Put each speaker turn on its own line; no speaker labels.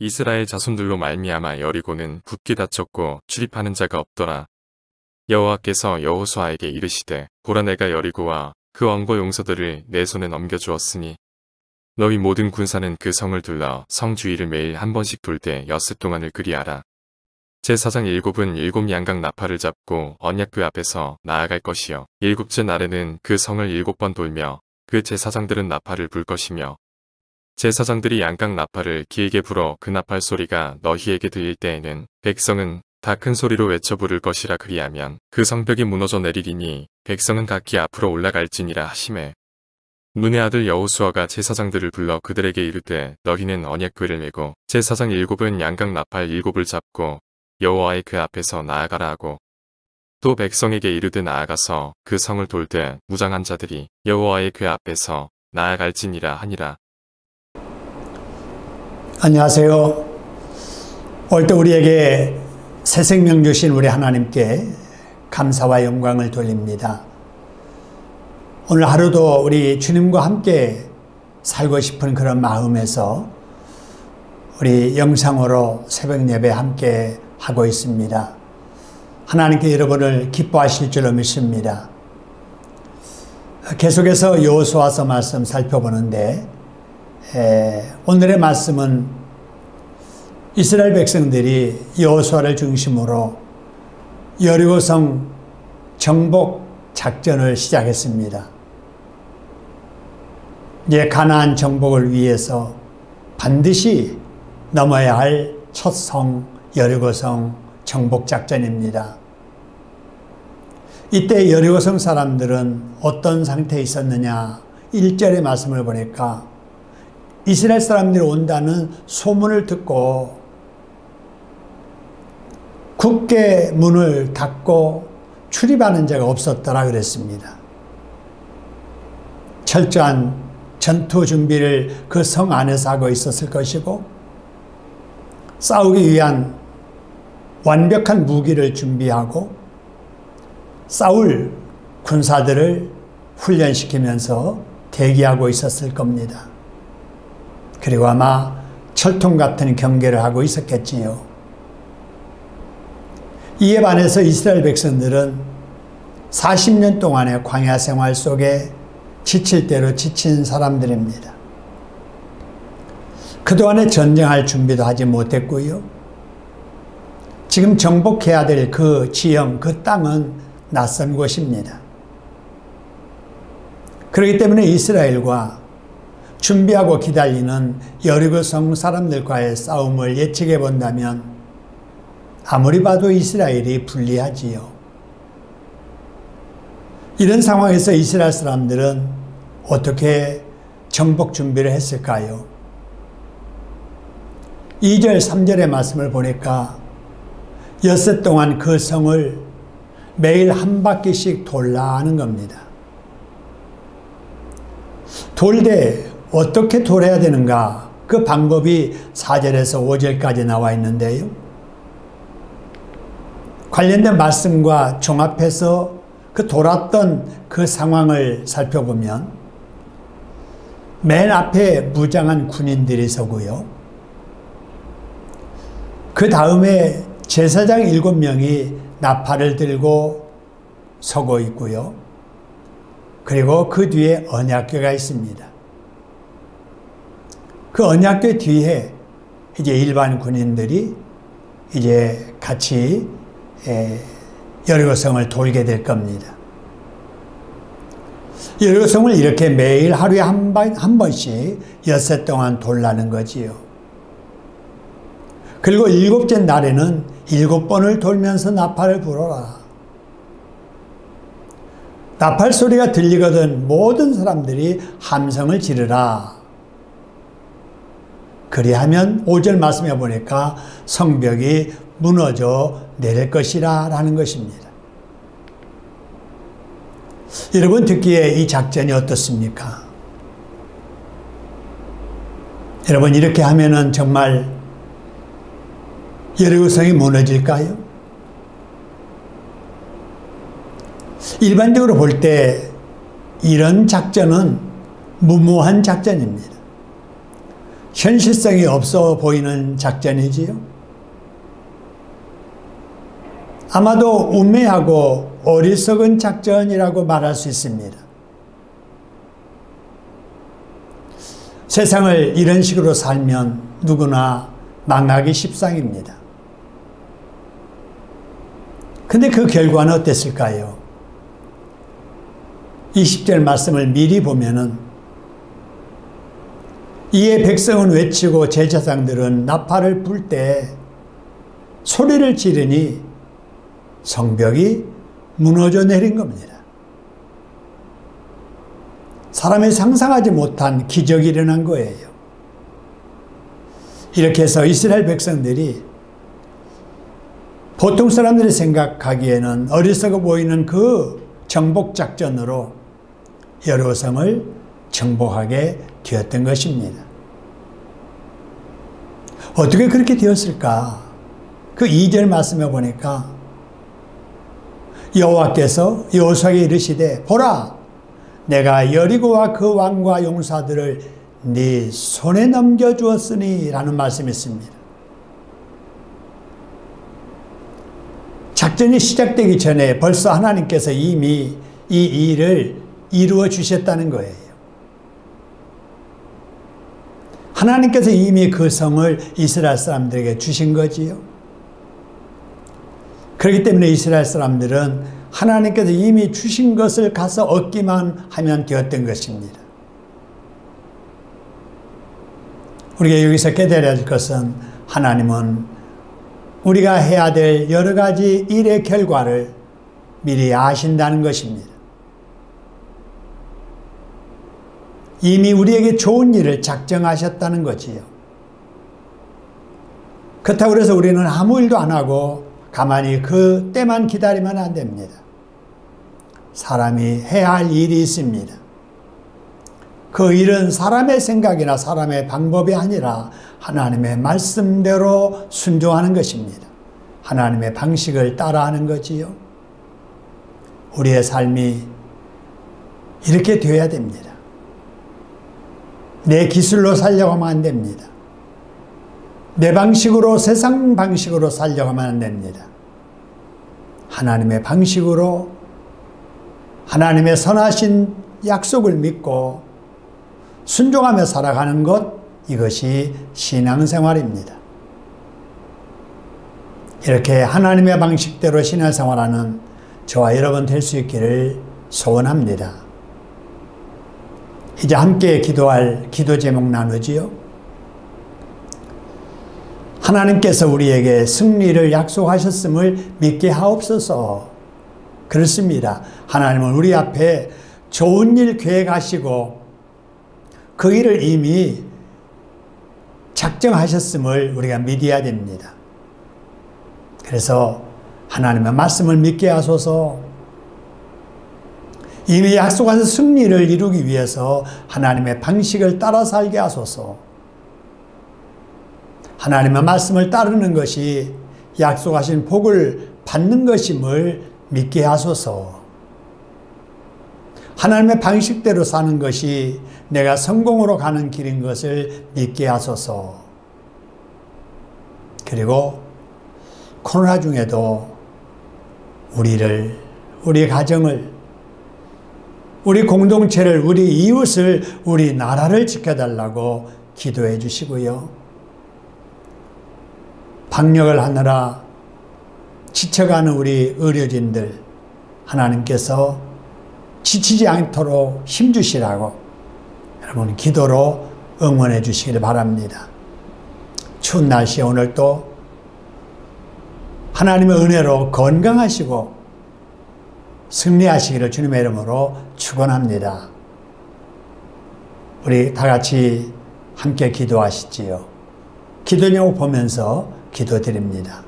이스라엘 자손들로 말미암아 여리고는 굳게 닫혔고 출입하는 자가 없더라. 여호와께서 여호수아에게 이르시되 보라 내가 여리고와 그 왕과 용서들을 내 손에 넘겨주었으니 너희 모든 군사는 그 성을 둘러 성 주위를 매일 한 번씩 돌 때 엿새 동안을 그리하라. 제사장 7은 7 양각 나팔을 잡고 언약궤 앞에서 나아갈 것이요 7째 날에는 그 성을 7번 돌며 그 제사장들은 나팔을 불 것이며 제사장들이 양각 나팔을 길게 불어 그 나팔 소리가 너희에게 들릴 때에는 백성은 다 큰 소리로 외쳐 부를 것이라. 그리하면 그 성벽이 무너져 내리리니 백성은 각기 앞으로 올라갈지니라 하시매 눈의 아들 여호수아가 제사장들을 불러 그들에게 이르되 너희는 언약궤를 메고 제사장 7은 양각 나팔 7을 잡고 여호와의 궤 앞에서 나아가라 하고 또 백성에게 이르되 나아가서 그 성을 돌 때 무장한 자들이 여호와의 궤 앞에서 나아갈지니라 하니라.
안녕하세요. 오늘도 우리에게 새 생명 주신 우리 하나님께 감사와 영광을 돌립니다. 오늘 하루도 우리 주님과 함께 살고 싶은 그런 마음에서 우리 영상으로 새벽 예배 함께 하고 있습니다. 하나님께 여러분을 기뻐하실 줄로 믿습니다. 계속해서 여호수아서 말씀 살펴보는데 오늘의 말씀은 이스라엘 백성들이 여호수아를 중심으로 여리고성 정복 작전을 시작했습니다. 이제 가나안 정복을 위해서 반드시 넘어야 할 첫 성 여리고성 정복 작전입니다. 이때 여리고성 사람들은 어떤 상태에 있었느냐? 1절의 말씀을 보니까 이스라엘 사람들이 온다는 소문을 듣고 굳게 문을 닫고 출입하는 자가 없었더라 그랬습니다. 철저한 전투 준비를 그 성 안에서 하고 있었을 것이고 싸우기 위한 완벽한 무기를 준비하고 싸울 군사들을 훈련시키면서 대기하고 있었을 겁니다. 그리고 아마 철통 같은 경계를 하고 있었겠지요. 이에 반해서 이스라엘 백성들은 40년 동안의 광야 생활 속에 지칠 대로 지친 사람들입니다. 그동안에 전쟁할 준비도 하지 못했고요. 지금 정복해야 될 그 지형, 그 땅은 낯선 곳입니다. 그렇기 때문에 이스라엘과 준비하고 기다리는 여리고성 사람들과의 싸움을 예측해 본다면 아무리 봐도 이스라엘이 불리하지요. 이런 상황에서 이스라엘 사람들은 어떻게 정복 준비를 했을까요? 2절, 3절의 말씀을 보니까 엿새 동안 그 성을 매일 한 바퀴씩 돌라 하는 겁니다. 돌되 어떻게 돌아야 되는가? 그 방법이 4절에서 5절까지 나와 있는데요. 관련된 말씀과 종합해서 그 돌았던 그 상황을 살펴보면 맨 앞에 무장한 군인들이 서고요. 그 다음에 제사장 7명이 나팔을 들고 서고 있고요. 그리고 그 뒤에 언약궤가 있습니다. 그 언약궤 뒤에 이제 일반 군인들이 이제 같이 여리고성을 돌게 될 겁니다. 여리고성을 이렇게 매일 하루에 한 번씩 엿새 동안 돌라는 거지요. 그리고 7째 날에는 7번을 돌면서 나팔을 불어라. 나팔 소리가 들리거든 모든 사람들이 함성을 지르라. 그리하면 5절 말씀해 보니까 성벽이 무너져 내릴 것이라 라는 것입니다. 여러분 듣기에 이 작전이 어떻습니까? 여러분 이렇게 하면은 정말 여리고성이 무너질까요? 일반적으로 볼 때 이런 작전은 무모한 작전입니다. 현실성이 없어 보이는 작전이지요. 아마도 우매하고 어리석은 작전이라고 말할 수 있습니다. 세상을 이런 식으로 살면 누구나 망하기 십상입니다. 근데 그 결과는 어땠을까요? 20절 말씀을 미리 보면은 이에 백성은 외치고 제사장들은 나팔을 불 때 소리를 지르니 성벽이 무너져 내린 겁니다. 사람이 상상하지 못한 기적이 일어난 거예요. 이렇게 해서 이스라엘 백성들이 보통 사람들이 생각하기에는 어리석어 보이는 그 정복 작전으로 여리고성을 정복하게 되었던 것입니다. 어떻게 그렇게 되었을까? 그 2절 말씀에 보니까 여호와께서 여호수아에게 이르시되 보라 내가 여리고와 그 왕과 용사들을 네 손에 넘겨주었으니 라는 말씀이 있습니다. 작전이 시작되기 전에 벌써 하나님께서 이미 이 일을 이루어 주셨다는 거예요. 하나님께서 이미 그 성을 이스라엘 사람들에게 주신 거지요. 그렇기 때문에 이스라엘 사람들은 하나님께서 이미 주신 것을 가서 얻기만 하면 되었던 것입니다. 우리가 여기서 깨달아야 할 것은 하나님은 우리가 해야 될 여러 가지 일의 결과를 미리 아신다는 것입니다. 이미 우리에게 좋은 일을 작정하셨다는 거지요. 그렇다고 해서 우리는 아무 일도 안 하고 가만히 그 때만 기다리면 안 됩니다. 사람이 해야 할 일이 있습니다. 그 일은 사람의 생각이나 사람의 방법이 아니라 하나님의 말씀대로 순종하는 것입니다. 하나님의 방식을 따라하는 거지요. 우리의 삶이 이렇게 되어야 됩니다. 내 기술로 살려고 하면 안 됩니다. 내 방식으로 세상 방식으로 살려고 하면 안 됩니다. 하나님의 방식으로 하나님의 선하신 약속을 믿고 순종하며 살아가는 것, 이것이 신앙생활입니다. 이렇게 하나님의 방식대로 신앙생활하는 저와 여러분 될 수 있기를 소원합니다. 이제 함께 기도할 기도 제목 나누지요. 하나님께서 우리에게 승리를 약속하셨음을 믿게 하옵소서. 그렇습니다. 하나님은 우리 앞에 좋은 일 계획하시고 그 일을 이미 작정하셨음을 우리가 믿어야 됩니다. 그래서 하나님의 말씀을 믿게 하소서. 이미 약속한 승리를 이루기 위해서 하나님의 방식을 따라 살게 하소서. 하나님의 말씀을 따르는 것이 약속하신 복을 받는 것임을 믿게 하소서. 하나님의 방식대로 사는 것이 내가 성공으로 가는 길인 것을 믿게 하소서. 그리고 코로나 중에도 우리를, 우리 가정을, 우리 공동체를, 우리 이웃을, 우리 나라를 지켜달라고 기도해 주시고요. 방역을 하느라 지쳐가는 우리 의료진들, 하나님께서 지치지 않도록 힘주시라고 여러분 기도로 응원해 주시길 바랍니다. 추운 날씨에 오늘 또 하나님의 은혜로 건강하시고 승리하시기를 주님의 이름으로 축원합니다. 우리 다 같이 함께 기도하시지요. 기도 제목 보면서 기도드립니다.